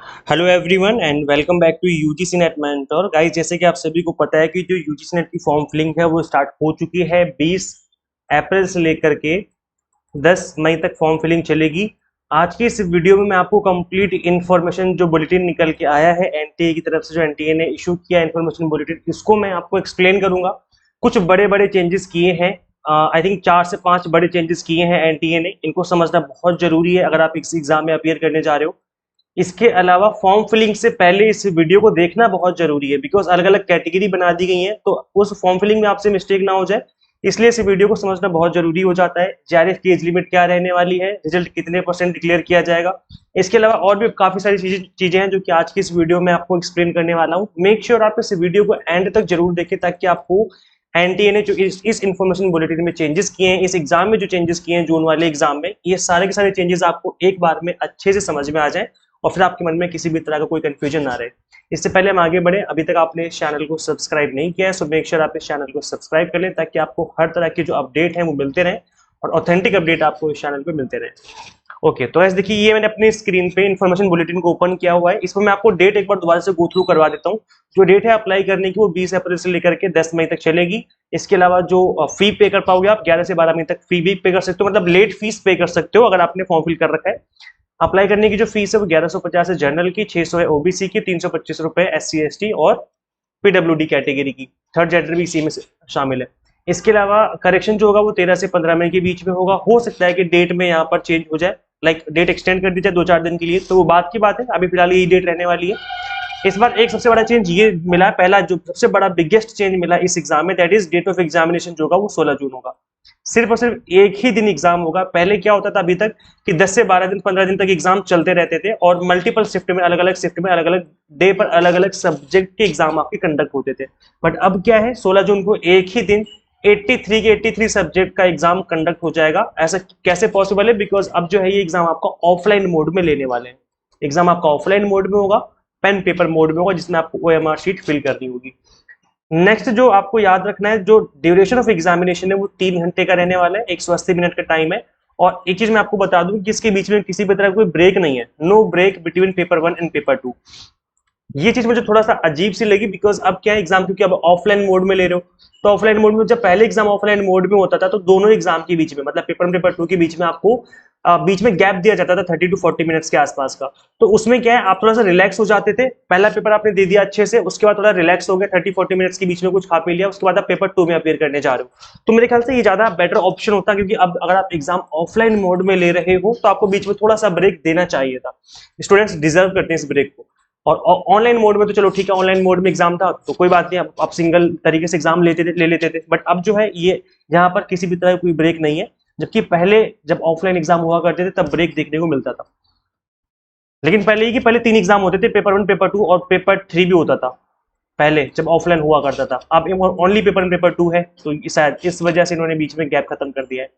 Hello everyone and welcome back to UGC NET mentor guys. जैसे कि आप सभी को पता है कि जो यूजीसी नेट की फॉर्म फिलिंग है वो स्टार्ट हो चुकी है। 20 अप्रैल से लेकर के 10 मई तक फॉर्म फिलिंग चलेगी। आज की इस वीडियो में मैं आपको कंप्लीट इन्फॉर्मेशन जो बुलेटिन निकल के आया है एनटीए की तरफ से, जो एनटीए ने इशू किया इन्फॉर्मेशन बुलेटिन, इसको मैं आपको एक्सप्लेन करूंगा। कुछ बड़े बड़े चेंजेस किए हैं, आई थिंक 4 से 5 बड़े चेंजेस किए हैं एनटीए ने। इनको समझना बहुत जरूरी है अगर आप इस एग्जाम में अपियर करने जा रहे हो। इसके अलावा फॉर्म फिलिंग से पहले इस वीडियो को देखना बहुत जरूरी है, बिकॉज अलग अलग कैटेगरी बना दी गई है, तो उस फॉर्म फिलिंग में आपसे मिस्टेक ना हो जाए, इसलिए इस वीडियो को समझना बहुत जरूरी हो जाता है। जेआरएफ की एज लिमिट क्या रहने वाली है, रिजल्ट कितने % डिक्लेयर किया जाएगा, इसके अलावा और भी काफी सारी चीजें हैं जो कि आज की इस वीडियो में आपको एक्सप्लेन करने वाला हूँ। मेक श्योर आप इस वीडियो को एंड तक जरूर देखें, ताकि आपको एनटीए ने जो इस इन्फॉर्मेशन बुलेटिन में चेंजेस किए हैं, इस एग्जाम में जो चेंजेस किए हैं जून वाले एग्जाम में, ये सारे के सारे चेंजेस आपको एक बार में अच्छे से समझ में आ जाए और फिर आपके मन में किसी भी तरह का कोई कंफ्यूजन ना रहे। इससे पहले हम आगे बढ़े, अभी तक आपने इस चैनल को सब्सक्राइब नहीं किया है, सो मेक श्योर आप इस चैनल को सब्सक्राइब कर लें, ताकि आपको हर तरह के जो अपडेट हैं वो मिलते रहें और ऑथेंटिक अपडेट आपको इस चैनल पे मिलते रहे। ओके, तो ऐसे देखिए, ये मैंने अपनी स्क्रीन पे इन्फॉर्मेशन बुलेटिन को ओपन किया हुआ है। इसमें मैं आपको डेट एक बार दोबारा से गो थ्रू करवा देता हूँ। जो डेट है अप्लाई करने की वो 20 अप्रैल से लेकर के 10 मई तक चलेगी। इसके अलावा जो फी पे कर पाओगे आप 11 से 12 मई तक फी भी पे कर सकते हो, मतलब लेट फीस पे कर सकते हो अगर आपने फॉर्म फिल कर रखा है। अप्लाई करने की जो फीस है वो 1150 है जनरल की, 600 है ओबीसी की, 325 रुपए SC ST और पीडब्ल्यूडी कैटेगरी की। थर्ड जेंडर भी इसी में शामिल है। इसके अलावा करेक्शन जो होगा वो 13 से 15 मई के बीच में होगा। हो सकता है कि डेट में यहाँ पर चेंज हो जाए, लाइक डेट एक्सटेंड कर दी जाए 2-4 दिन के लिए, तो वो बात की बात है। अभी फिलहाल यही डेट रहने वाली है। इस बार एक सबसे बड़ा चेंज ये मिला है, पहला जो सबसे बड़ा बिगेस्ट चेंज मिला इस एग्जाम में, that is date of examination जो होगा वो 16 जून होगा। सिर्फ और सिर्फ एक ही दिन एग्जाम होगा। पहले क्या होता था अभी तक कि 10 से 12 दिन 15 दिन तक एग्जाम चलते रहते थे और मल्टीपल शिफ्ट में, अलग अलग शिफ्ट में, अलग अलग डे पर अलग अलग सब्जेक्ट के एग्जाम आपके कंडक्ट होते थे। बट अब क्या है, 16 जून को एक ही दिन 83 के 83 सब्जेक्ट का एग्जाम कंडक्ट हो जाएगा। ऐसा कैसे पॉसिबल है? बिकॉज अब जो है ये एग्जाम आपका ऑफलाइन मोड में लेने वाले हैं। एग्जाम आपका ऑफलाइन मोड में होगा, पेन पेपर मोड में होगा, जिसमें आपको OMR शीट फिल करनी होगी। नेक्स्ट जो आपको याद रखना है, जो ड्यूरेशन ऑफ एग्जामिनेशन है वो 3 घंटे का रहने वाला है, 180 मिनट का टाइम है। और एक चीज मैं आपको बता दूं कि इसके बीच में किसी भी तरह का कोई ब्रेक नहीं है, no break between paper 1 and paper 2। ये चीज मुझे थोड़ा सा अजीब सी लगी, बिकॉज अब क्या है, एग्जाम क्योंकि अब ऑफलाइन मोड में ले रहे हो, तो ऑफलाइन मोड में, जब पहले एग्जाम ऑफलाइन मोड में होता था तो दोनों एग्जाम के बीच में, मतलब पेपर 1 पेपर 2 के बीच में आपको बीच में गैप दिया जाता था 30 to 40 मिनट्स के आसपास का। तो उसमें क्या है, आप थोड़ा सा रिलैक्स हो जाते थे। पहला पेपर आपने दे दिया अच्छे से, उसके बाद थोड़ा रिलैक्स हो गया, 30-40 मिनट्स के बीच में कुछ खा पी लिया, उसके बाद आप पेपर 2 में अपियर करने जा रहे हो। तो मेरे ख्याल से ये ज्यादा बेटर ऑप्शन होता, क्योंकि अब अगर आप एग्जाम ऑफलाइन मोड में ले रहे हो तो आपको बीच में थोड़ा सा ब्रेक देना चाहिए था। स्टूडेंट्स डिजर्व करते हैं इस ब्रेक को। और ऑनलाइन मोड में तो चलो ठीक है, ऑनलाइन मोड में एग्जाम था तो कोई बात नहीं, आप सिंगल तरीके से एग्जाम ले लेते थे। बट अब जो है ये, यहाँ पर किसी भी तरह का कोई ब्रेक नहीं है, जबकि पहले जब ऑफलाइन एग्जाम हुआ करते थे तब ब्रेक देखने को मिलता था। लेकिन पहले ही कि पहले 3 एग्जाम होते थे, पेपर 1 पेपर 2 और पेपर 3 भी होता था पहले जब ऑफलाइन हुआ करता था। अब ओनली पेपर 1 पेपर 2 है, तो शायद इस वजह से इन्होंने बीच में गैप खत्म कर दिया है।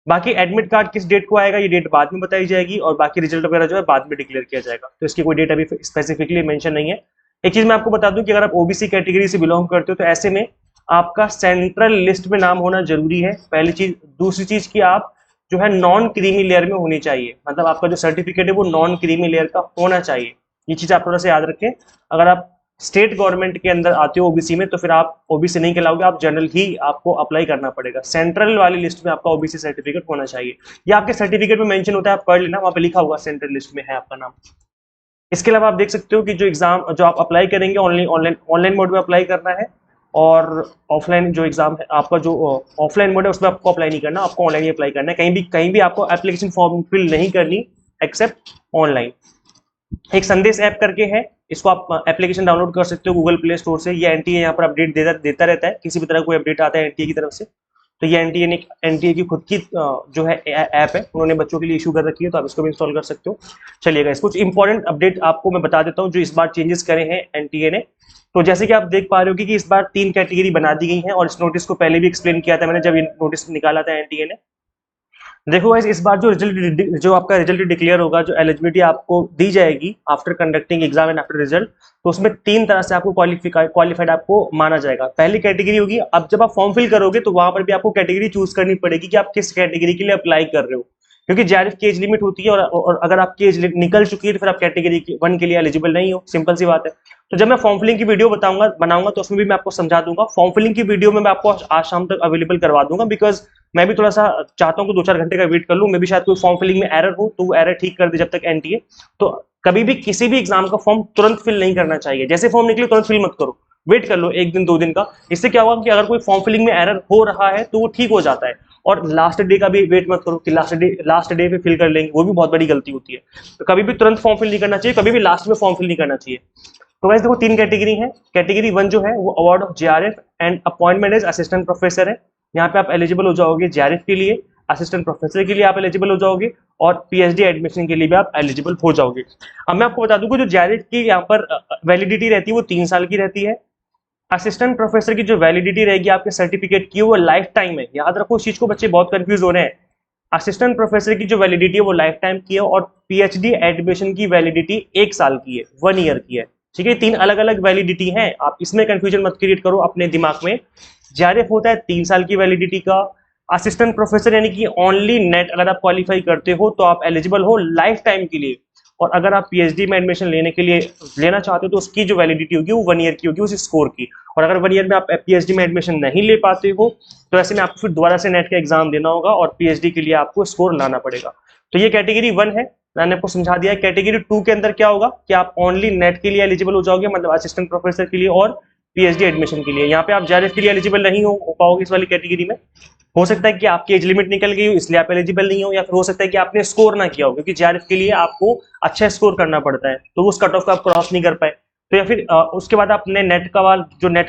बाकी एडमिट कार्ड किस डेट को आएगा ये डेट बाद में बताई जाएगी, और बाकी रिजल्ट वगैरह जो है बाद में डिक्लेयर किया जाएगा, तो इसकी कोई डेट अभी स्पेसिफिकली मेंशन नहीं है। एक चीज मैं आपको बता दूं कि अगर आप ओबीसी कैटेगरी से बिलोंग करते हो तो ऐसे में आपका सेंट्रल लिस्ट में नाम होना जरूरी है, पहली चीज। दूसरी चीज की आप जो है नॉन क्रीमी लेयर में होनी चाहिए, मतलब आपका जो सर्टिफिकेट है वो नॉन क्रीमी लेयर का होना चाहिए। ये चीज आप थोड़ा सा याद रखें। अगर आप स्टेट गवर्नमेंट के अंदर आते हो ओबीसी में, तो फिर आप ओबीसी नहीं कहलाओगे, आप जनरल ही आपको अप्लाई करना पड़ेगा। सेंट्रल वाली लिस्ट में आपका ओबीसी सर्टिफिकेट होना चाहिए, या आपके सर्टिफिकेट में मेंशन होता है, आप पढ़ लेना, वहां पे लिखा होगा सेंट्रल लिस्ट में है आपका नाम। इसके अलावा आप देख सकते हो कि जो एग्जाम जो आप अप्लाई करेंगे, ऑनलाइन मोड में अप्लाई करना है, और ऑफलाइन जो एग्जाम है आपका, जो ऑफलाइन मोड है उसमें आपको अप्लाई नहीं करना, आपको ऑनलाइन ही अप्लाई करना है। कहीं भी आपको एप्लीकेशन फॉर्म फिल नहीं करनी एक्सेप्ट ऑनलाइन। एक संदेश ऐप करके है, इसको आप एप्लीकेशन डाउनलोड कर सकते हो गूगल प्ले स्टोर से। ये एनटीए यहाँ पर अपडेट देता रहता है, किसी भी तरह कोई अपडेट आता है एनटीए की तरफ से, तो ये एनटीए की खुद की जो है ऐप है, उन्होंने बच्चों के लिए इशू कर रखी है, तो आप इसको भी इंस्टॉल कर सकते हो। चलिएगा, कुछ इंपॉर्टेंट अपडेट आपको मैं बता देता हूँ जो इस बार चेंजेस करे हैं एनटीए ने। तो जैसे कि आप देख पा रहे हो कि इस बार 3 कैटेगरी बना दी गई है, और इस नोटिस को पहले भी एक्सप्लेन किया था मैंने जब ये नोटिस निकाला था एनटीए ने। देखो गाइस, इस बार जो आपका रिजल्ट डिक्लेयर होगा, जो एलिजिबिलिटी आपको दी जाएगी after conducting exam and after result, तो उसमें 3 तरह से आपको क्वालिफाइड आपको माना जाएगा। पहली कैटेगरी होगी, अब जब आप फॉर्म फिल करोगे तो वहां पर भी आपको कैटेगरी चूज करनी पड़ेगी कि आप किस कैटेगरी के लिए अप्लाई कर रहे हो, क्योंकि जेआरएफ की एज लिमिट होती है और अगर आपकी एज निकल चुकी है तो फिर आप कैटेगरी 1 के लिए एलिजिबल नहीं हो, सिंपल सी बात है। तो जब मैं फॉर्म फिलिंग की वीडियो बनाऊंगा तो उसमें भी मैं आपको समझा दूंगा। फॉर्म फिलिंग की वीडियो में मैं आपको आज शाम तक अवेलेबल करवा दूंगा, बिकॉज मैं भी थोड़ा सा चाहता हूँ कि 2-4 घंटे का वेट कर लूँ, मैं भी शायद कोई फॉर्म फिलिंग में एरर हो तो वो एरर ठीक कर दे जब तक एनटीए। तो कभी भी किसी भी एग्जाम का फॉर्म तुरंत फिल नहीं करना चाहिए, जैसे फॉर्म निकले तुरंत फिल मत करो, वेट कर लो 1 दिन 2 दिन का। इससे क्या होगा कि अगर कोई फॉर्म फिलिंग में एरर हो रहा है तो वो ठीक हो जाता है। और लास्ट डे का भी वेट मत करो कि लास्ट डे पे फिल कर लेंगे, वो भी बहुत बड़ी गलती होती है। तो कभी भी तुरंत फॉर्म फिल नहीं करना चाहिए, कभी भी लास्ट में फॉर्म फिल नहीं करना चाहिए। तो वैसे देखो 3 कैटेगरी है। कैटेगरी 1 जो है वो award of JRF and appointment as assistant professor है। यहाँ पे आप एलिजिबल हो जाओगे जेआरएफ के लिए, असिस्टेंट प्रोफेसर के लिए आप एलिजिबल हो जाओगे और पीएचडी एडमिशन के लिए भी आप एलिजिबल हो जाओगे। अब मैं आपको बता दूं कि जो जेआरएफ की यहाँ पर वैलिडिटी रहती है वो 3 साल की रहती है। असिस्टेंट प्रोफेसर की जो वैलिडिटी रहेगी आपके सर्टिफिकेट की वो लाइफ टाइम है। याद रखो इस चीज को, बच्चे बहुत कंफ्यूज हो रहे हैं। असिस्टेंट प्रोफेसर की जो वैलिडिटी है वो लाइफ टाइम की है और पीएचडी एडमिशन की वैलिडिटी 1 साल की है, 1 ईयर की है। ठीक है, 3 अलग अलग वैलिडिटी हैं, आप इसमें कंफ्यूजन मत क्रिएट करो अपने दिमाग में। जेआरएफ होता है 3 साल की वैलिडिटी का। असिस्टेंट प्रोफेसर यानी कि ओनली नेट अगर आप क्वालिफाई करते हो तो आप एलिजिबल हो लाइफ टाइम के लिए। और अगर आप पीएचडी में एडमिशन लेना चाहते हो तो उसकी जो वैलिडिटी होगी वो 1 ईयर की होगी, उस स्कोर की। और अगर 1 ईयर में आप पीएचडी में एडमिशन नहीं ले पाते हो तो ऐसे में आपको फिर दोबारा से नेट का एग्जाम देना होगा और पीएचडी के लिए आपको स्कोर लाना पड़ेगा। तो ये कैटेगरी 1 है, मैंने आपको समझा दिया है। कैटेगरी 2 के अंदर क्या होगा कि आप ओनली नेट के लिए एलिजिबल हो जाओगे, मतलब असिस्टेंट प्रोफेसर के लिए और पीएचडी एडमिशन के लिए। यहाँ पे आप जेआरएफ के लिए एलिजिबल नहीं हो पाओगे इस वाली कैटेगरी में। हो सकता है कि आपकी एज लिमिट निकल गई हो इसलिए आप एलिजिबल नहीं हो, या फिर हो सकता है कि आपने स्कोर ना किया हो, क्योंकि जेआरएफ के लिए आपको अच्छा स्कोर करना पड़ता है तो उस कट ऑफ को आप क्रॉस नहीं कर पाए। तो या फिर उसके बाद आपने नेट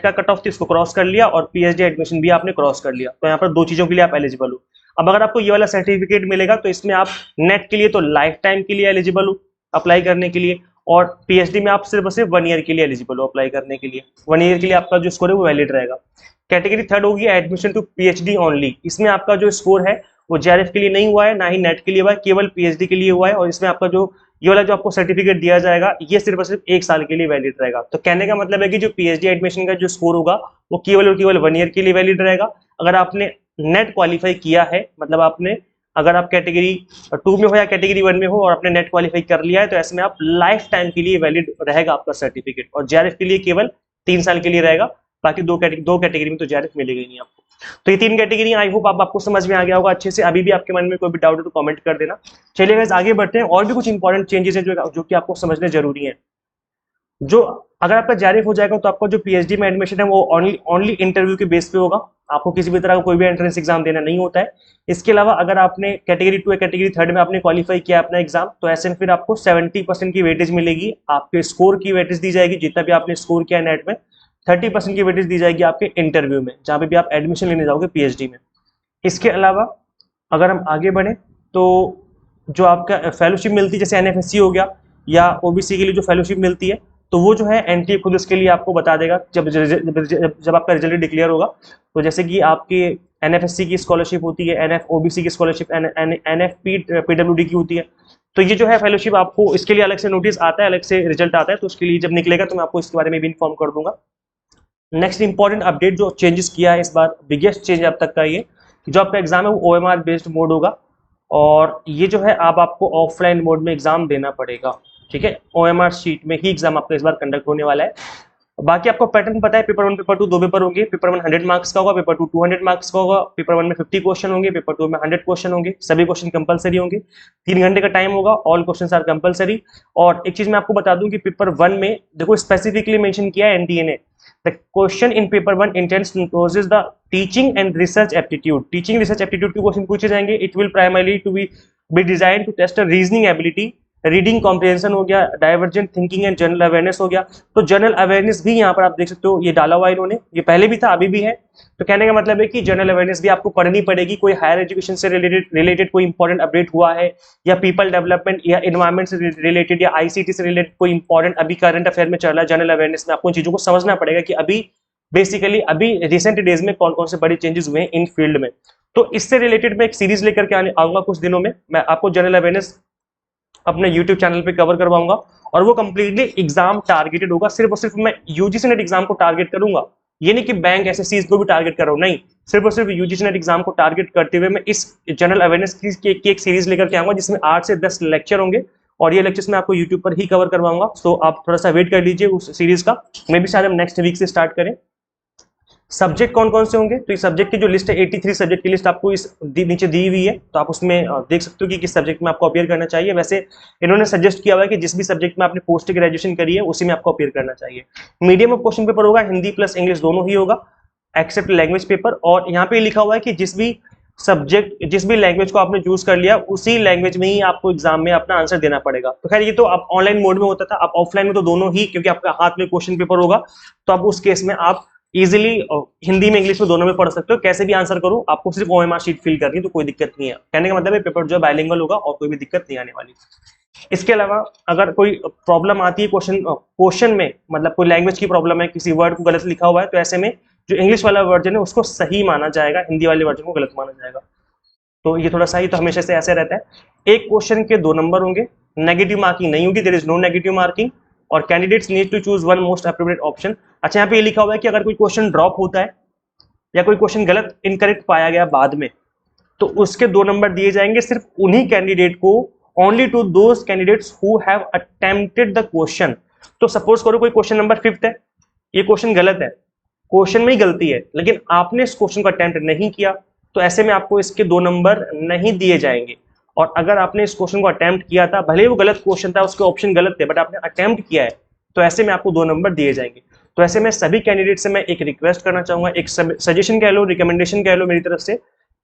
का कट ऑफ थी उसको क्रॉस कर लिया और पीएचडी एडमिशन भी आपने क्रॉस कर लिया, तो यहाँ पर 2 चीजों के लिए आप एलिजिबल हो। अब अगर आपको ये वाला सर्टिफिकेट मिलेगा तो इसमें आप नेट के लिए तो लाइफ टाइम के लिए एलिजिबल हो अप्लाई करने के लिए, और पीएचडी में आप सिर्फ 1 ईयर के लिए एलिजिबल हो अप्लाई करने के लिए। 1 ईयर के लिए आपका जो स्कोर है वो वैलिड रहेगा। कैटेगरी 3 होगी एडमिशन टू पीएचडी ओनली। इसमें आपका जो स्कोर है वो जेआरएफ के लिए नहीं हुआ है, ना ही नेट के लिए हुआ है, केवल पीएचडी के लिए हुआ है। और इसमें आपका जो ये वाला जो आपको सर्टिफिकेट दिया जाएगा ये सिर्फ और सिर्फ 1 साल के लिए वैलिड रहेगा। तो कहने का मतलब है कि जो पीएचडी एडमिशन का जो स्कोर होगा वो केवल और केवल 1 ईयर के लिए वैलिड रहेगा। अगर आपने नेट क्वालिफाई किया है, मतलब अगर आप कैटेगरी 2 में हो या कैटेगरी 1 में हो और आपने नेट क्वालिफाई कर लिया है तो ऐसे में आप लाइफ टाइम के लिए वैलिड रहेगा आपका सर्टिफिकेट। और जेआरएफ के लिए केवल 3 साल के लिए रहेगा, बाकी 2 कैटेगरी में तो जेआरएफ मिलेगी नहीं आपको। तो ये 3 कैटेगरी आई होप आपको समझ में आ गया होगा अच्छे से। अभी भी आपके मन में कोई भी डाउट है तो कमेंट कर देना। चलिए गाइस आगे बढ़ते हैं, और भी कुछ इंपॉर्टेंट चेंजेस हैं जो कि आपको समझने जरूरी है। जो अगर आपका जेआरएफ हो जाएगा तो आपका जो पीएचडी में एडमिशन है वो ओनली इंटरव्यू के बेस पे होगा, आपको किसी भी तरह का कोई भी एंट्रेंस एग्जाम देना नहीं होता है। इसके अलावा अगर आपने कैटेगरी 2 या कैटेगरी 3 में आपने क्वालिफाई किया अपना एग्जाम तो ऐसे में फिर आपको 70% की वेटेज मिलेगी, आपके स्कोर की वेटेज दी जाएगी जितना भी आपने स्कोर किया नेट में। 30% की वेटेज दी जाएगी आपके इंटरव्यू में जहाँ पे भी आप एडमिशन लेने जाओगे पीएचडी में। इसके अलावा अगर हम आगे बढ़े तो जो आपका फेलोशिप मिलती है जैसे एनएफएससी हो गया या ओबीसी के लिए जो फेलोशिप मिलती है तो वो जो है एनटीए खुद उसके लिए आपको बता देगा जब आपका रिजल्ट डिक्लेयर होगा। तो जैसे कि आपकी एनएफएससी की स्कॉलरशिप होती है, एनएफ ओबीसी की स्कॉलरशिप एनएफपी पीडब्ल्यूडी की होती है। तो ये जो है फेलोशिप आपको इसके लिए अलग से नोटिस आता है, अलग से रिजल्ट आता है, तो उसके लिए जब निकलेगा तो मैं आपको इसके बारे में भी इन्फॉर्म कर दूंगा। नेक्स्ट इंपॉर्टेंट अपडेट जो चेंजेस किया है इस बार, बिगेस्ट चेंज अब तक का ये जो आपका एग्जाम है वो ओएमआर बेस्ड मोड होगा और ये जो है अब आपको ऑफलाइन मोड में एग्जाम देना पड़ेगा। ठीक है, ओएमआर शीट में ही एग्जाम आपका इस बार कंडक्ट होने वाला है। बाकी आपको पैटर्न पता है, पेपर 1 पेपर 2 2 पेपर होंगे। पेपर 1 100 मार्क्स का होगा, पेपर 2 200 मार्क्स का होगा। पेपर 1 में 50 क्वेश्चन होंगे, पेपर 2 में 100 क्वेश्चन होंगे। सभी क्वेश्चन कंपलसरी होंगे, 3 घंटे का टाइम होगा, ऑल क्वेश्चंस आर कंपलसरी। और एक चीज मैं आपको बता दूं कि पेपर 1 में देखो स्पेसिफिकली मेंशन किया है एनटीए ने, the question in paper 1 intends to impose the teaching and research aptitude. Teaching research aptitude के क्वेश्चन पूछे जाएंगे। It will primarily to be design to test reasoning ability, reading comprehension हो गया, divergent thinking and general awareness हो गया। तो general awareness भी यहाँ पर आप देख सकते हो ये डाला हुआ इन्होंने, ये पहले भी था अभी भी है। तो कहने का मतलब है कि जनरल अवेयरनेस भी आपको पढ़नी पड़ेगी। कोई हायर एजुकेशन से रिलेटेड कोई इंपॉर्टेंट अपडेट हुआ है या पीपल डेवलपमेंट या एनवायरमेंट से रिलेटेड या आईसीटी से रिलेटेड कोई इंपॉर्टेंट अभी करंट अफेयर में चल रहा है जनरल अवेयरनेस में, आपको इन चीजों को समझना पड़ेगा कि अभी बेसिकली अभी रिसेंट डेज में कौन कौन से बड़े चेंजेस हुए हैं इन फील्ड में। तो इससे रिलेटेड मैं एक सीरीज लेकर के आऊंगा कुछ दिनों में, मैं आपको जनरल अवेयरनेस अपने YouTube चैनल पे कवर करवाऊंगा और वो कंप्लीटली एग्जाम टारगेटेड होगा। सिर्फ और सिर्फ मैं यूजीसी नेट एग्जाम को टारगेट करूंगा, ये नहीं कि बैंक एसएससी को भी टारगेट कर रहा हूँ, नहीं, सिर्फ और सिर्फ यूजीसी नेट एग्जाम को टारगेट करते हुए मैं इस जनरल अवेयरनेस की एक सीरीज लेकर के आऊंगा जिसमें 8 से 10 लेक्चर होंगे और ये लेक्चर्स मैं आपको यूट्यूब पर ही कवर करवाऊंगा। सो आप थोड़ा सा वेट कर लीजिए उस सीरीज का, मे भी शायद हम नेक्स्ट वीक से स्टार्ट करें। सब्जेक्ट कौन कौन से होंगे, तो इस सब्जेक्ट की जो लिस्ट है 83 सब्जेक्ट की लिस्ट आपको इस नीचे दी हुई है, तो आप उसमें देख सकते हो कि किस सब्जेक्ट में आपको अपियर करना चाहिए। वैसे इन्होंने सजेस्ट किया हुआ है कि जिस भी सब्जेक्ट में आपने पोस्ट ग्रेजुएशन करी है उसी में आपको अपियर करना चाहिए। मीडियम ऑफ क्वेश्चन पेपर होगा, हिंदी प्लस इंग्लिश दोनों ही होगा एक्सेप्ट लैंग्वेज पेपर। और यहाँ पे लिखा हुआ है कि जिस भी सब्जेक्ट जिस भी लैंग्वेज को आपने चूज कर लिया उसी लैंग्वेज में ही आपको एग्जाम में अपना आंसर देना पड़ेगा। तो खैर ये तो आप ऑनलाइन मोड में होता था, आप ऑफलाइन में तो दोनों ही, क्योंकि आपका हाथ में क्वेश्चन पेपर होगा तो आप उस केस में आप इजीली हिंदी में इंग्लिश में दोनों में पढ़ सकते हो, कैसे भी आंसर करो, आपको सिर्फ ओएमआर शीट फिल करनी है तो कोई दिक्कत नहीं है। कहने का मतलब है पेपर जो है बाइलिंगुअल होगा और कोई भी दिक्कत नहीं आने वाली। इसके अलावा अगर कोई प्रॉब्लम आती है क्वेश्चन में, मतलब कोई लैंग्वेज की प्रॉब्लम है, किसी वर्ड को गलत लिखा हुआ है, तो ऐसे में जो इंग्लिश वाला वर्जन है उसको सही माना जाएगा, हिंदी वाले वर्जन को गलत माना जाएगा। तो ये थोड़ा सा ही, तो हमेशा से ऐसे रहता है। एक क्वेश्चन के 2 नंबर होंगे, नेगेटिव मार्किंग नहीं होगी, there is no negative marking, और candidates need to choose one most appropriate option. अच्छा यहाँ पे ये लिखा हुआ है कि अगर कोई क्वेश्चन ड्रॉप होता है या कोई क्वेश्चन गलत इनकरेक्ट पाया गया बाद में, तो उसके 2 नंबर दिए जाएंगे सिर्फ उन्हीं कैंडिडेट को, only to those candidates who have attempted the question. तो सपोज करो कोई क्वेश्चन नंबर 5 है, ये क्वेश्चन गलत है, क्वेश्चन में ही गलती है, लेकिन आपने इस क्वेश्चन को अटेम्प्ट नहीं किया, तो ऐसे में आपको इसके 2 नंबर नहीं दिए जाएंगे। और अगर आपने इस क्वेश्चन को अटेम्प्ट किया था, भले ही वो गलत क्वेश्चन था, उसके ऑप्शन गलत थे, बट आपने अटेम्प्ट किया है, तो ऐसे में आपको 2 नंबर दिए जाएंगे। तो ऐसे में सभी कैंडिडेट से मैं एक रिक्वेस्ट करना चाहूंगा, एक सजेशन कह लो, रिकमेंडेशन कह लो मेरी तरफ से,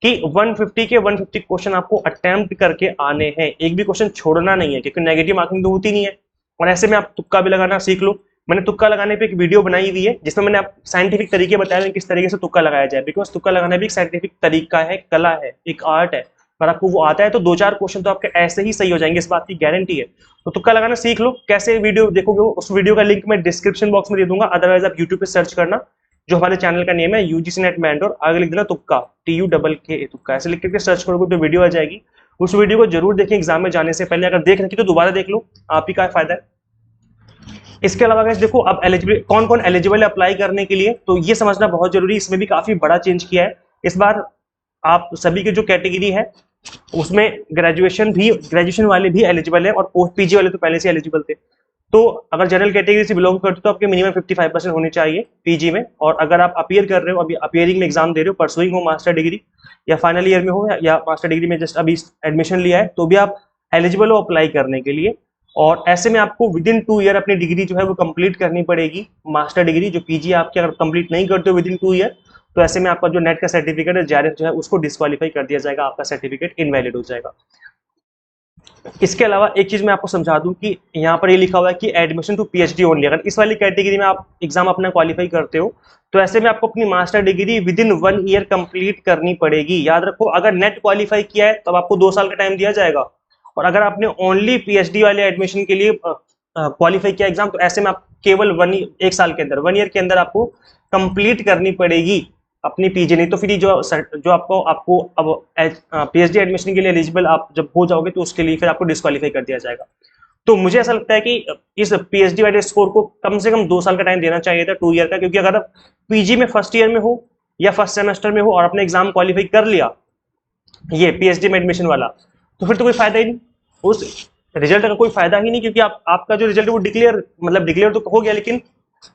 कि 150 के 150 क्वेश्चन आपको अटेम्प्ट करके आने हैं, एक भी क्वेश्चन छोड़ना नहीं है, क्योंकि नेगेटिव मार्किंग तो होती नहीं है। और ऐसे में आप तुक्का भी लगाना सीख लो। मैंने तुक्का लगाने पे एक वीडियो बनाई हुई है जिसमें मैंने आप साइंटिफिक तरीके बताए हैं किस तरीके से तुक्का लगाया जाए, बिकॉज तुक्का लगाना भी एक साइंटिफिक तरीका है, कला है, एक आर्ट है। अगर आपको वो आता है तो 2-4 क्वेश्चन तो आपके ऐसे ही सही हो जाएंगे, इस बात की गारंटी है। तो तुक्का लगाना सीख लो। कैसे वीडियो देखोगे उस वीडियो का लिंक मैं डिस्क्रिप्शन बॉक्स में दे दूंगा, अदरवाइज आप यूट्यूब पे सर्च करना, जो हमारे चैनल का नेम है यूजीसी नेट मेंटोर, आगे लिख देना तुक्का, TUKK तुक्का, ऐसे लिख करके सर्च करोगे तो वीडियो आ जाएगी। उस वीडियो को जरूर देखें एग्जाम में जाने से पहले, अगर देख रखी तो दोबारा देख लो, आप ही का फायदा है। इसके अलावा गाइस देखो अब एलिजिबल कौन कौन एलिजिबल है अप्लाई करने के लिए, तो ये समझना बहुत जरूरी है। इसमें भी काफी बड़ा चेंज किया है इस बार। आप सभी की जो कैटेगरी है उसमें ग्रेजुएशन वाले भी एलिजिबल है, और पोस्ट पीजी वाले तो पहले से एलिजिबल थे। तो अगर जनरल कैटेगरी से बिलोंग करते हो तो आपके मिनिमम 55% होनी चाहिए पीजी में। और अगर आप अपियर कर रहे हो, अभी अपियरिंग में एग्जाम दे रहे हो, परसुइंग हो मास्टर डिग्री या फाइनल ईयर में हो या मास्टर डिग्री में जस्ट अभी एडमिशन लिया है, तो भी आप एलिजिबल हो अप्लाई करने के लिए। और ऐसे में आपको विद इन 2 ईयर अपनी डिग्री जो है वो कंप्लीट करनी पड़ेगी, मास्टर डिग्री। जो पीजी आपकी अगर कंप्लीट नहीं करते हो विद इन 2 ईयर, तो ऐसे में आपका जो नेट का सर्टिफिकेट है जेआरएफ जो है उसको डिस्क्वालीफाई कर दिया जाएगा, आपका सर्टिफिकेट इनवैलिड हो जाएगा। इसके अलावा एक चीज मैं आपको समझा दूं कि यहाँ पर ये लिखा हुआ है कि एडमिशन टू पीएचडी ओनली। अगर इस वाली कैटेगरी में आप एग्जाम अपना क्वालिफाई करते हो तो ऐसे में आपको अपनी master degree with in 1 year complete करनी पड़ेगी। याद रखो, अगर नेट क्वालिफाई किया है तब आपको 2 साल का टाइम दिया जाएगा, और अगर आपने ओनली पीएचडी वाले एडमिशन के लिए क्वालिफाई किया एग्जाम, तो ऐसे में आप केवल 1 साल के अंदर 1 ईयर के अंदर आपको कंप्लीट करनी पड़ेगी अपनी पीजी। नहीं तो फिर जो आपको अब पीएचडी एडमिशन के लिए एलिजिबल आप जब हो जाओगे तो उसके लिए फिर आपको डिस्क्वालीफाई कर दिया जाएगा। तो मुझे ऐसा लगता है कि इस पीएचडी वाले स्कोर को कम से कम 2 साल का टाइम देना चाहिए था, 2 ईयर का, क्योंकि अगर आप पीजी में फर्स्ट ईयर में हो या फर्स्ट सेमेस्टर में हो और अपने एग्जाम क्वालिफाई कर लिया ये पीएचडी में एडमिशन वाला, तो फिर तो कोई फायदा ही नहीं, उस रिजल्ट का कोई फायदा ही नहीं, क्योंकि आपका जो रिजल्ट है वो डिक्लेयर तो हो गया, लेकिन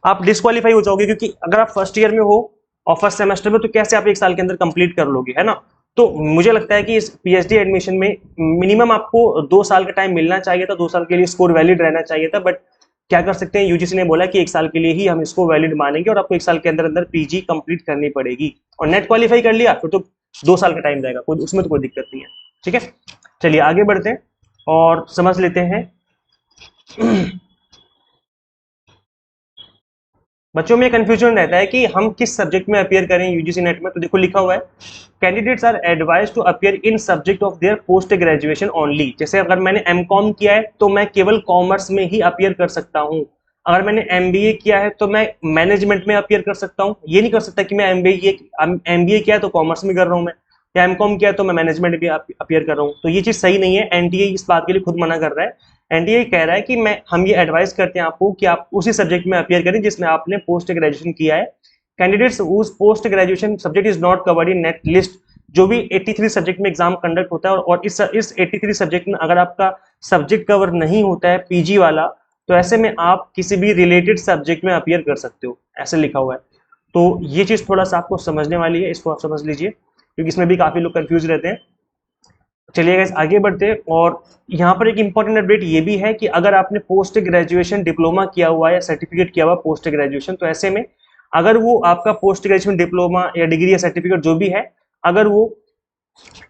आप डिस्क्वालीफाई हो जाओगे। क्योंकि अगर आप फर्स्ट ईयर में हो और फर्स्ट सेमेस्टर में, तो कैसे आप 1 साल के अंदर कंप्लीट कर लोगे, है ना। तो मुझे लगता है कि इस पीएचडी एडमिशन में मिनिमम आपको 2 साल का टाइम मिलना चाहिए था, 2 साल के लिए स्कोर वैलिड रहना चाहिए था। बट क्या कर सकते हैं, यूजीसी ने बोला कि 1 साल के लिए ही हम इसको वैलिड मानेंगे और आपको 1 साल के अंदर अंदर पीजी कंप्लीट करनी पड़ेगी। और नेट क्वालिफाई कर लिया फिर तो 2 साल का टाइम जाएगा, उसमें तो कोई दिक्कत नहीं है। ठीक है, चलिए आगे बढ़ते हैं और समझ लेते हैं। बच्चों में कंफ्यूजन रहता है कि हम किस सब्जेक्ट में अपियर करें यूजीसी नेट में। तो देखो लिखा हुआ है, candidates are advise to appear in subject of their post graduation only. जैसे अगर मैंने एमकॉम किया है तो मैं केवल कॉमर्स में ही अपियर कर सकता हूँ। अगर मैंने एमबीए किया है तो मैं मैनेजमेंट में अपियर कर सकता हूँ। ये नहीं कर सकता कि मैं एमबीए किया है तो कॉमर्स में कर रहा हूँ मैं, या एमकॉम किया है तो मैं मैनेजमेंट भी अपियर कर रहा हूँ। तो ये चीज सही नहीं है, एनटीए इस बात के लिए खुद मना कर रहा है। एनटीए कह रहा है कि हम ये एडवाइस करते हैं आपको कि आप उसी सब्जेक्ट में अपियर करें जिसमें आपने पोस्ट ग्रेजुएशन किया है, candidates whose post graduation subject is not covered in NET list, जो भी 83 सब्जेक्ट में एग्जाम कंडक्ट होता है और इस 83 सब्जेक्ट में अगर आपका सब्जेक्ट कवर नहीं होता है पीजी वाला, तो ऐसे में आप किसी भी रिलेटेड सब्जेक्ट में अपीयर कर सकते हो, ऐसे लिखा हुआ है। तो ये चीज थोड़ा सा आपको समझने वाली है, इसको आप समझ लीजिए क्योंकि इसमें भी काफी लोग कंफ्यूज रहते हैं। चलिए गाइस आगे बढ़ते हैं। और यहाँ पर एक इंपॉर्टेंट अपडेट ये भी है कि अगर आपने पोस्ट ग्रेजुएशन डिप्लोमा किया हुआ है या सर्टिफिकेट किया हुआ पोस्ट ग्रेजुएशन, तो ऐसे में अगर वो आपका पोस्ट ग्रेजुएशन डिप्लोमा या डिग्री या सर्टिफिकेट जो भी है, अगर वो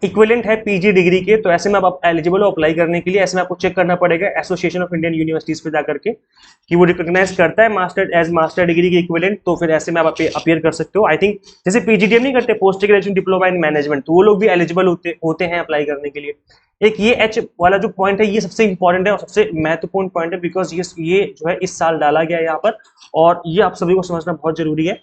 इक्विवेलेंट है पीजी डिग्री के, तो ऐसे में आप एलिजिबल हो अप्लाई करने के लिए। ऐसे में आपको चेक करना पड़ेगा एसोसिएशन ऑफ इंडियन यूनिवर्सिटीज पे जाकर के कि वो रिकॉग्नाइज करता है मास्टर एज मास्टर डिग्री के इक्विवेलेंट, तो फिर ऐसे में आप अपीयर कर सकते हो। आई थिंक जैसे पीजीडीएम नहीं करते post graduation diploma in management, तो वो लोग भी एलिजिबल होते हैं अप्लाई करने के लिए। एक ये एच वाला जो पॉइंट है ये सबसे इंपॉर्टेंट है और सबसे महत्वपूर्ण पॉइंट है, बिकॉज ये जो है इस साल डाला गया है यहाँ पर, और ये आप सभी को समझना बहुत जरूरी है।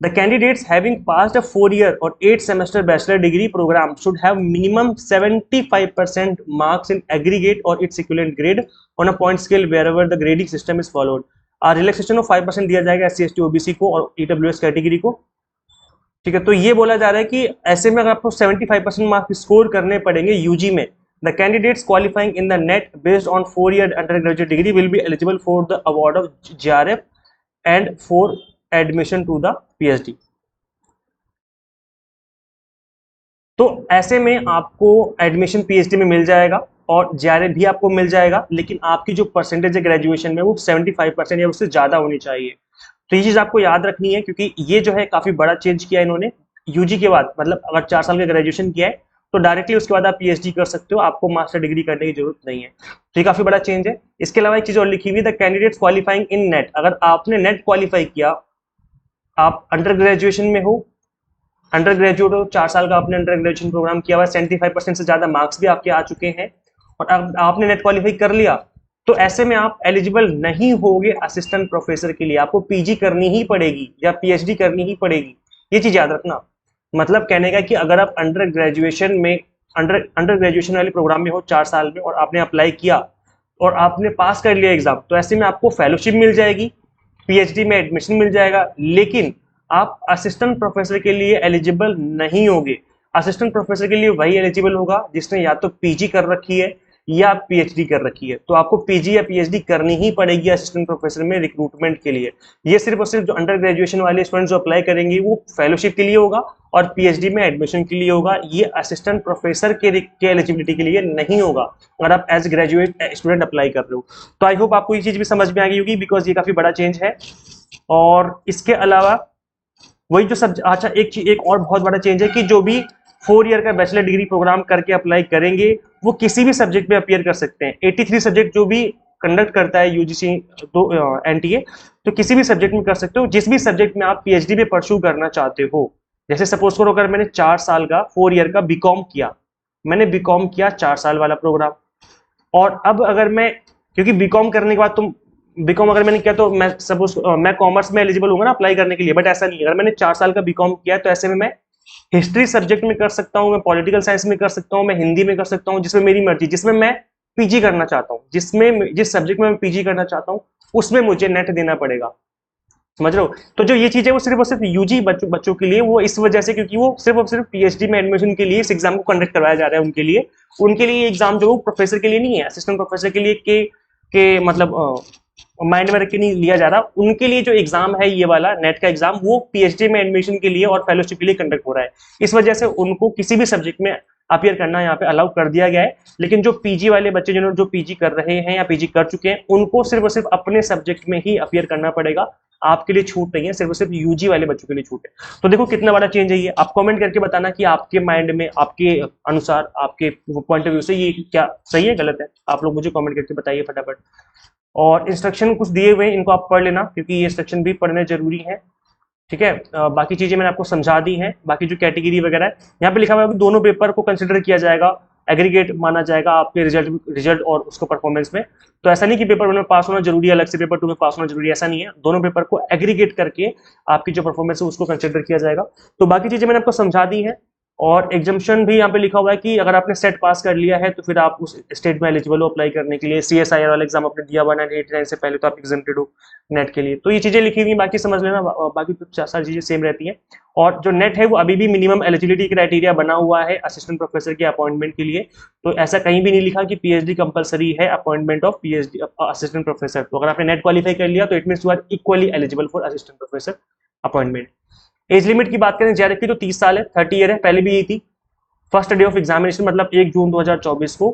The candidates having passed a 4-year or 8-semester bachelor degree program should have minimum 75% marks in aggregate or its equivalent grade on a point scale wherever the grading system is followed. Relaxation of 5% दिया जाएगा SC ST OBC को और EWS category को। ठीक है, तो ये बोला जा रहा है कि ऐसे में अगर आपको 75% मार्क्स स्कोर करने पड़ेंगे यूजी में, the candidates qualifying in the NET based on 4-year undergraduate degree will be eligible for the award of JRF and for admission to the PhD. तो ऐसे में आपको एडमिशन पीएचडी में मिल जाएगा और जेआरएफ भी आपको मिल जाएगा, लेकिन आपकी जो परसेंटेज है ग्रेजुएशन में वो 75% या उससे ज्यादा होनी चाहिए। तो ये चीज आपको याद रखनी है क्योंकि ये जो है काफी बड़ा चेंज किया इन्होंने यूजी के बाद। मतलब अगर 4 साल का ग्रेजुएशन किया है तो डायरेक्टली उसके बाद आप पीएचडी कर सकते हो, आपको मास्टर डिग्री करने की जरूरत नहीं है। तो ये काफी बड़ा चेंज है। इसके अलावा एक चीज और लिखी हुई, the candidates qualifying in net, अगर आपने नेट क्वालिफाई किया, आप अंडर ग्रेजुएशन में हो, अंडर ग्रेजुएट हो, 4 साल का आपने अंडर ग्रेजुएशन प्रोग्राम किया हुआ है, 75% से ज्यादा मार्क्स भी आपके आ चुके हैं और अब आपने नेट क्वालिफाई कर लिया, तो ऐसे में आप एलिजिबल नहीं होगे असिस्टेंट प्रोफेसर के लिए। आपको पीजी करनी ही पड़ेगी या पीएचडी करनी ही पड़ेगी, ये चीज याद रखना। मतलब कहने का कि अगर आप अंडर ग्रेजुएशन में अंडर ग्रेजुएशन वाले प्रोग्राम में हो 4 साल में और आपने अप्लाई किया और आपने पास कर लिया एग्जाम, तो ऐसे में आपको फेलोशिप मिल जाएगी, पीएचडी में एडमिशन मिल जाएगा, लेकिन आप असिस्टेंट प्रोफेसर के लिए एलिजिबल नहीं होगे। असिस्टेंट प्रोफेसर के लिए वही एलिजिबल होगा जिसने या तो पीजी कर रखी है या पीएचडी कर रखी है। तो आपको पीजी या पीएचडी करनी ही पड़ेगी असिस्टेंट प्रोफेसर में रिक्रूटमेंट के लिए। ये सिर्फ और सिर्फ जो अंडर ग्रेजुएशन वाले स्टूडेंट जो अप्लाई करेंगे वो फेलोशिप के लिए होगा और पीएचडी में एडमिशन के लिए होगा। ये असिस्टेंट प्रोफेसर के एलिजिबिलिटी के लिए नहीं होगा अगर आप एज ग्रेजुएट स्टूडेंट अप्लाई कर रहे हो। तो आई होप आपको ये चीज भी समझ में आ गई होगी, बिकॉज ये काफी बड़ा चेंज है। और इसके अलावा वही जो सब, अच्छा एक और बहुत बड़ा चेंज है कि जो भी 4 ईयर का बैचलर डिग्री प्रोग्राम करके अप्लाई करेंगे वो किसी भी सब्जेक्ट में अपीयर कर सकते हैं। 83 सब्जेक्ट जो भी कंडक्ट करता है यूजीसी एनटीए, तो किसी भी सब्जेक्ट में कर सकते हो, जिस भी सब्जेक्ट में आप पीएचडी में परस्यू करना चाहते हो। जैसे सपोज करो अगर मैंने 4 साल का 4 ईयर का बीकॉम किया, मैंने बीकॉम किया 4 साल वाला प्रोग्राम, और अब अगर मैं, क्योंकि बीकॉम करने के बाद तुम बीकॉम अगर मैंने किया तो मैं सपोज मैं कॉमर्स में एलिजिबल हूँ ना अप्लाई करने के लिए, बट ऐसा नहीं है। अगर मैंने 4 साल का बीकॉम किया है तो ऐसे में मैं हिस्ट्री सब्जेक्ट में कर सकता हूँ, मैं पॉलिटिकल साइंस में कर सकता हूँ, मैं हिंदी में कर सकता हूँ, जिसमें मेरी मर्जी, जिसमें मैं पीजी करना चाहता हूँ, जिस सब्जेक्ट में मैं पीजी करना चाहता हूँ उसमें मुझे नेट देना पड़ेगा। समझ रहे हो? तो जो ये चीज है वो सिर्फ और सिर्फ यूजी बच्चों के लिए, वो इस वजह से क्योंकि वो सिर्फ और सिर्फ पीएचडी में एडमिशन के लिए इस एग्जाम को कंडक्ट करवाया जा रहा है उनके लिए एग्जाम जो प्रोफेसर के लिए नहीं है, असिस्टेंट प्रोफेसर के लिए के मतलब माइंड में रख के नहीं लिया जा रहा। उनके लिए जो एग्जाम है ये वाला नेट का एग्जाम, वो पीएचडी में एडमिशन के लिए और फेलोशिप के लिए कंडक्ट हो रहा है। इस वजह से उनको किसी भी सब्जेक्ट में अपीयर करना यहाँ पे अलाउ कर दिया गया है। लेकिन जो पीजी वाले बच्चे जिन्होंने जो पीजी कर रहे हैं या पीजी कर चुके हैं, उनको सिर्फ और सिर्फ अपने सब्जेक्ट में ही अपीयर करना पड़ेगा। आपके लिए छूट नहीं है, सिर्फ और सिर्फ यूजी वाले बच्चों के लिए छूट है। तो देखो कितना बड़ा चेंज है ये। आप कमेंट करके बताना कि आपके माइंड में, आपके अनुसार, आपके पॉइंट ऑफ व्यू से ये क्या सही है गलत है। आप लोग मुझे कमेंट करके बताइए फटाफट। और इंस्ट्रक्शन कुछ दिए हुए हैं, इनको आप पढ़ लेना क्योंकि ये इंस्ट्रक्शन भी पढ़ने जरूरी है। ठीक है, बाकी चीजें मैंने आपको समझा दी हैं। बाकी जो कैटेगरी वगैरह है यहाँ पे लिखा हुआ है कि दोनों पेपर को कंसिडर किया जाएगा, एग्रीगेट माना जाएगा आपके रिजल्ट और उसको परफॉर्मेंस में। तो ऐसा नहीं कि पेपर 1 में पास होना जरूरी है, अलग से पेपर 2 में पास होना जरूरी है, ऐसा नहीं है। दोनों पेपर को एग्रीगेट करके आपकी जो परफॉर्मेंस है उसको कंसिडर किया जाएगा। तो बाकी चीजें मैंने आपको समझा दी है और एग्जाम्शन भी यहाँ पे लिखा हुआ है कि अगर आपने सेट पास कर लिया है तो फिर आप उस स्टेट में एलिजिबल हो अप्लाई करने के लिए। CSIR वाला एग्जाम आपने दिया 1989 से पहले तो आप एग्जेम्प्टेड हो नेट के लिए। तो ये चीजें लिखी हुई, बाकी समझ लेना, बाकी तो सारी चीजें सेम रहती हैं। और जो नेट है वो अभी भी मिनिमम एलिजिबिलिटी क्राइटेरिया बना हुआ है असिस्टेंट प्रोफेसर के अपॉइंटमेंट के लिए। तो ऐसा कहीं भी नहीं लिखा कि PhD कंपलसरी है appointment of PhD assistant professor. तो अगर आपने नेट क्वालिफाई कर लिया तो it means you are equally eligible for assistant professor appointment. Age limit की बात करें JRF की तो 30 साल है, 30 ईयर है, पहले भी यही थी। फर्स्ट डे ऑफ एग्जामिनेशन मतलब 1 जून 2024 को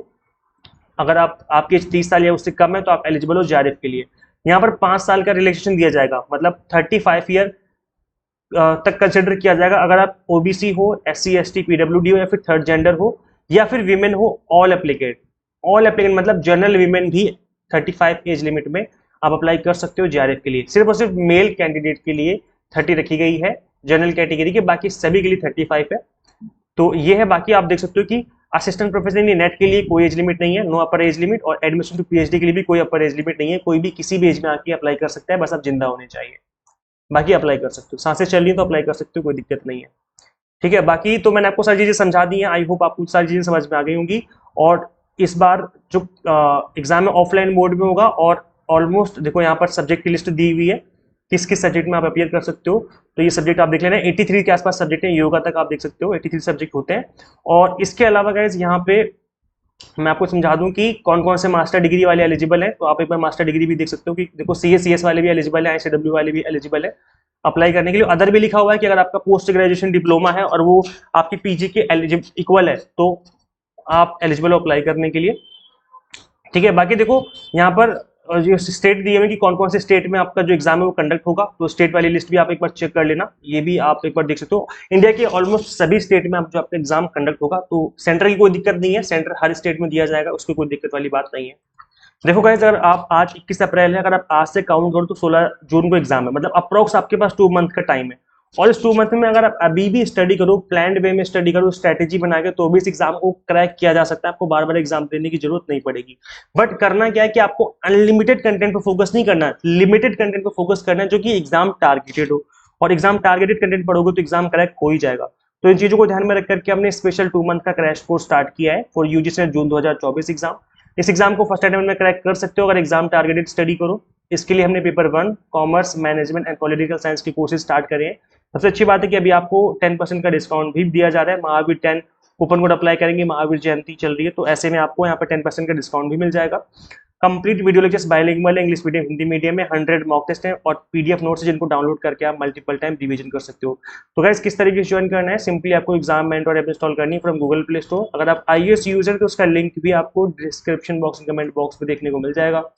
अगर आपकी एज 30 साल या उससे कम है तो आप एलिजिबल हो JRF के लिए। यहाँ पर 5 साल का रिलैक्सेशन दिया जाएगा, मतलब 35 ईयर तक कंसिडर किया जाएगा अगर आप OBC हो, SC ST PWD हो या फिर थर्ड जेंडर हो या फिर वीमेन हो। ऑल एप्लीकेट मतलब जनरल वीमेन भी 35 एज लिमिट में आप अप्लाई कर सकते हो JRF के लिए। सिर्फ और सिर्फ मेल कैंडिडेट के लिए 30 रखी गई है जनरल कैटेगरी के, बाकी सभी के लिए 35 है। तो ये है। बाकी आप देख सकते हो कि असिस्टेंट प्रोफेसर नेट के लिए कोई एज लिमिट नहीं है, नो अपर एज लिमिट, और एडमिशन टू PhD के लिए भी कोई अपर एज लिमिट नहीं है। कोई भी किसी भी एज में आके अप्लाई कर सकता है, बस आप जिंदा होने चाहिए। बाकी अप्लाई कर सकते हो, सांसें चल रही है तो अप्लाई कर सकते हो, कोई दिक्कत नहीं है। ठीक है, बाकी तो मैंने आपको सारी चीजें समझा दी हैं। आई होप आपको सारी चीजें समझ में आ गई होंगी। और इस बार जो एग्जाम है ऑफलाइन मोड में होगा, और ऑलमोस्ट देखो यहाँ पर सब्जेक्ट की लिस्ट दी हुई है, किस किस सब्जेक्ट में आप अपियर कर सकते हो। तो ये सब्जेक्ट आप देख लेना, 83 के आसपास सब्जेक्ट है, योगा तक आप देख सकते हो 83 सब्जेक्ट होते हैं। और इसके अलावा गाइस यहाँ पे मैं आपको समझा दूं कि कौन कौन से मास्टर डिग्री वाले एलिजिबल हैं। तो आप एक बार मास्टर डिग्री भी देख सकते हो कि देखो CS वाले भी एलिजिबल है, ICW वाले भी एलिजिबल है अप्लाई करने के लिए। अदर भी लिखा हुआ है कि अगर आपका पोस्ट ग्रेजुएशन डिप्लोमा है और वो आपकी PG के इक्वल है तो आप एलिजिबल हो अप्लाई करने के लिए। ठीक है, बाकी देखो यहाँ पर जो स्टेट दिए हुए कि कौन कौन से स्टेट में आपका जो एग्जाम है वो कंडक्ट होगा, तो स्टेट वाली लिस्ट भी आप एक बार चेक कर लेना, ये भी आप एक बार देख सकते हो। इंडिया के ऑलमोस्ट सभी स्टेट में आप जो आपका एग्जाम कंडक्ट होगा, तो सेंटर की कोई दिक्कत नहीं है, सेंटर हर स्टेट में दिया जाएगा, उसकी कोई दिक्कत वाली बात नहीं है। देखो गाइस, अगर आप आज 21 अप्रैल है, अगर आप आज से काउंट करो तो 16 जून को एग्जाम है, मतलब अप्रोक्स आपके पास 2 मंथ का टाइम है। और इस 2 मंथ में अगर आप अभी भी स्टडी करो, प्लान्ड वे में स्टडी करो, स्ट्रेटेजी बना के, तो भी इस एग्जाम को क्रैक किया जा सकता है। आपको बार बार एग्जाम देने की जरूरत नहीं पड़ेगी। बट करना क्या है कि आपको अनलिमिटेड कंटेंट पर फोकस नहीं करना, लिमिटेड कंटेंट पर फोकस करना है जो कि एग्जाम टारगेटेड हो। और एग्जाम टारगेटेड कंटेंट पढ़ोगे तो एग्जाम क्रैक हो ही जाएगा। तो इन चीजों को ध्यान में रख करके हमने स्पेशल 2 मंथ का क्रैश कोर्स स्टार्ट किया है for UGC net June 2024 exam. इस एग्जाम को फर्स्ट अटेम्प्ट में क्रैक कर सकते हो अगर एग्जाम टारगेटेड स्टडी करो। इसके लिए हमने paper 1 commerce, management and political science के कोर्सेज स्टार्ट करे हैं। सबसे अच्छी बात है कि अभी आपको 10% का डिस्काउंट भी दिया जा रहा है। महावीर 10 कूपन कोड अप्लाई करेंगे, महावीर जयंती चल रही है, तो ऐसे में आपको यहाँ पर 10% का डिस्काउंट भी मिल जाएगा। कंप्लीट वीडियो लेक्चर्स बाइलिंगुअल है, इंग्लिश मीडियम हिंदी मीडियम में, 100 मॉक टेस्ट है और PDF नोट्स है जिनको डाउनलोड करके आप मल्टीपल टाइम रिवीजन कर सकते हो। तो गाइस, किस तरीके से ज्वाइन करना है, सिंपली आपको एग्जाम मेंटर ऐप इंस्टॉल करनी है फ्रॉम गूगल प्ले स्टोर। अगर आप iOS यूजर तो उसका लिंक भी आपको डिस्क्रिप्शन बॉक्स में, कमेंट बॉक्स में देखने को मिल जाएगा।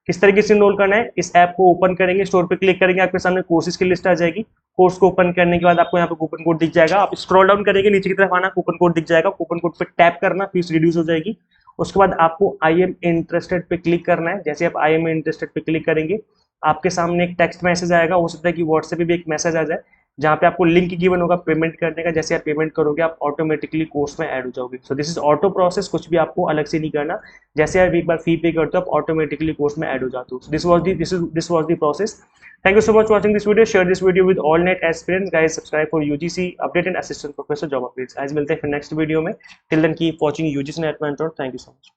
किस तरीके से इनरोल करना है, इस ऐप को ओपन करेंगे, स्टोर पे क्लिक करेंगे, आपके सामने कोर्सेज की लिस्ट आ जाएगी। कोर्स को ओपन करने के बाद आपको यहाँ पे कूपन कोड दिख जाएगा, आप स्क्रॉल डाउन करेंगे, नीचे की तरफ आना, कूपन कोड दिख जाएगा, कूपन कोड पे टैप करना, फीस रिड्यूस हो जाएगी। उसके बाद आपको आई एम इंटरेस्टेड पे क्लिक करना है। जैसे आप आई एम इंटरेस्टेड पे क्लिक करेंगे, आपके सामने एक टेक्स्ट मैसेज आएगा, हो सकता है कि व्हाट्सएप पे भी एक मैसेज आ जाए जहाँ पे आपको लिंक गिवन होगा पेमेंट करने का। जैसे आप पेमेंट करोगे आप ऑटोमेटिकली कोर्स में ऐड हो जाओगे। So this is auto process, कुछ भी आपको अलग से नहीं करना। जैसे आप एक बार फी पे करते हो आप ऑटोमेटिकली कोर्स में ऐड हो जाते हो। This was the process. Thank you so much for watching this video. Share this video with all net aspirants. Guys, subscribe for UGC update and assistant professor job updates. आज मिलते हैं फिर next video में। Till then keep watching UGC Net Mentor. Thank you so much.